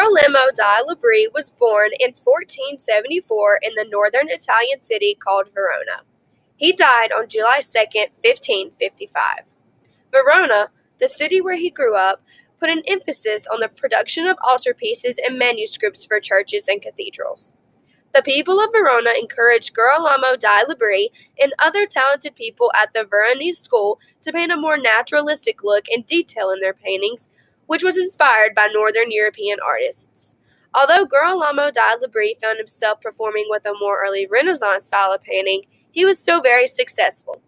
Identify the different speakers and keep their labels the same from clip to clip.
Speaker 1: Girolamo da Libri was born in 1474 in the northern Italian city called Verona. He died on July 2nd, 1555. Verona, the city where he grew up, put an emphasis on the production of altarpieces and manuscripts for churches and cathedrals. The people of Verona encouraged Girolamo da Libri and other talented people at the Veronese school to paint a more naturalistic look and detail in their paintings, which was inspired by Northern European artists. Although Girolamo da Libri found himself performing with a more early Renaissance style of painting, he was still very successful.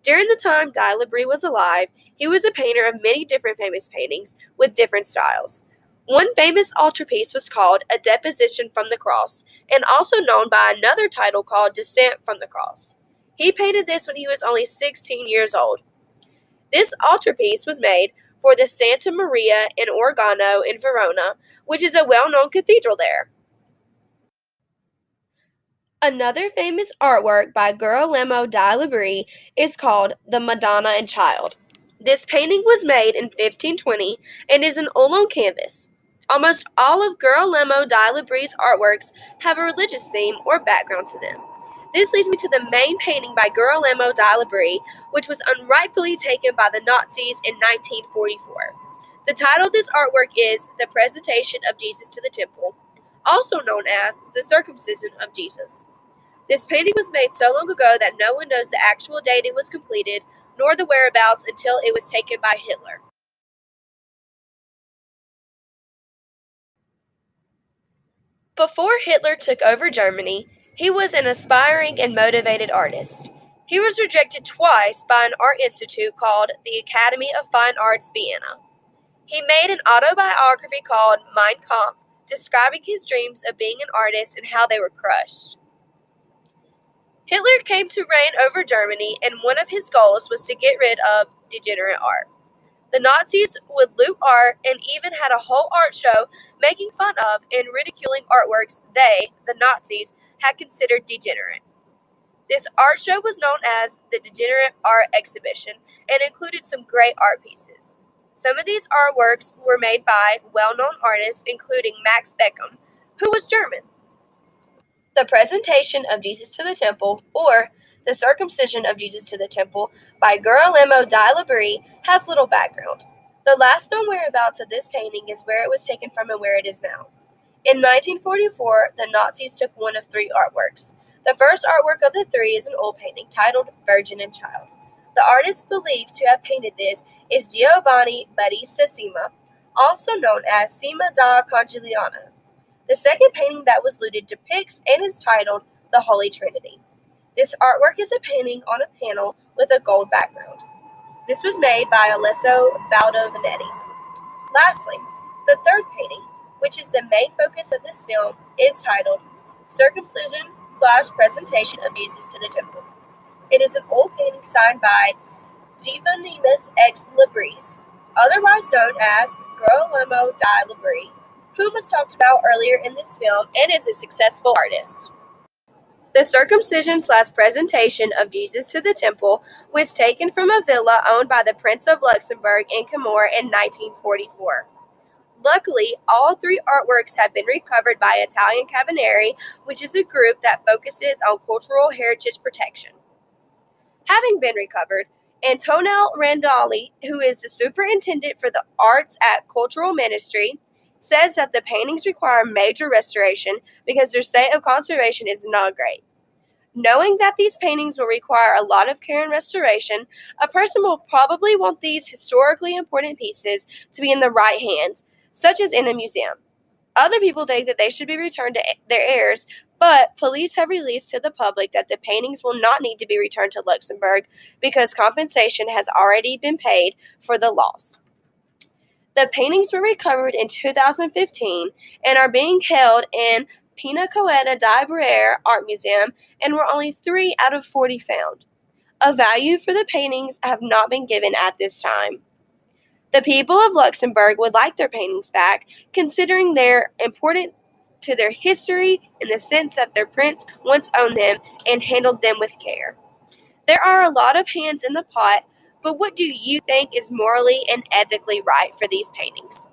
Speaker 1: During the time da Libri was alive, he was a painter of many different famous paintings with different styles. One famous altarpiece was called A Deposition from the Cross, and also known by another title called Descent from the Cross. He painted this when he was only 16 years old. This altarpiece was made for the Santa Maria in Organo in Verona, which is a well-known cathedral there. Another famous artwork by Girolamo da Libri is called The Madonna and Child. This painting was made in 1520 and is an oil on canvas. Almost all of Girolamo da Libri's artworks have a religious theme or background to them. This leads me to the main painting by Girolamo da Libri, which was unrightfully taken by the Nazis in 1944. The title of this artwork is The Presentation of Jesus to the Temple, also known as The Circumcision of Jesus. This painting was made so long ago that no one knows the actual date it was completed, nor the whereabouts until it was taken by Hitler. Before Hitler took over Germany, he was an aspiring and motivated artist. He was rejected twice by an art institute called the Academy of Fine Arts, Vienna. He made an autobiography called Mein Kampf, describing his dreams of being an artist and how they were crushed. Hitler came to reign over Germany, and one of his goals was to get rid of degenerate art. The Nazis would loot art and even had a whole art show making fun of and ridiculing artworks they, the Nazis, had considered degenerate. This art show was known as the Degenerate Art Exhibition and included some great art pieces. Some of these artworks were made by well-known artists, including Max Beckmann, who was German. The Presentation of Jesus to the Temple, or The Circumcision of Jesus to the Temple, by Girolamo da Libri, has little background. The last known whereabouts of this painting is where it was taken from and where it is now. In 1944, the Nazis took one of three artworks. The first artwork of the three is an oil painting titled Virgin and Child. The artist believed to have painted this is Giovanni Battista Cima, also known as Cima da Conchigliano. The second painting that was looted depicts and is titled The Holy Trinity. This artwork is a painting on a panel with a gold background. This was made by Alessio Baldovinetti. Lastly, the third painting, which is the main focus of this film, is titled Circumcision/Presentation of Jesus to the Temple. It is an oil painting signed by Giovannimus ex Libris, otherwise known as Girolamo da Libri, whom was talked about earlier in this film and is a successful artist. The Circumcision/Presentation of Jesus to the Temple was taken from a villa owned by the Prince of Luxembourg in Camor in 1944. Luckily, all three artworks have been recovered by Italian Carabinieri, which is a group that focuses on cultural heritage protection. Having been recovered, Antonio Randali, who is the superintendent for the arts at Cultural Ministry, says that the paintings require major restoration because their state of conservation is not great. Knowing that these paintings will require a lot of care and restoration, a person will probably want these historically important pieces to be in the right hands, such as in a museum. Other people think that they should be returned to their heirs, but police have released to the public that the paintings will not need to be returned to Luxembourg because compensation has already been paid for the loss. The paintings were recovered in 2015 and are being held in Pinacoteca di Brera Art Museum and were only 3 out of 40 found. A value for the paintings have not been given at this time. The people of Luxembourg would like their paintings back, considering they're important to their history in the sense that their prince once owned them and handled them with care. There are a lot of hands in the pot, but what do you think is morally and ethically right for these paintings?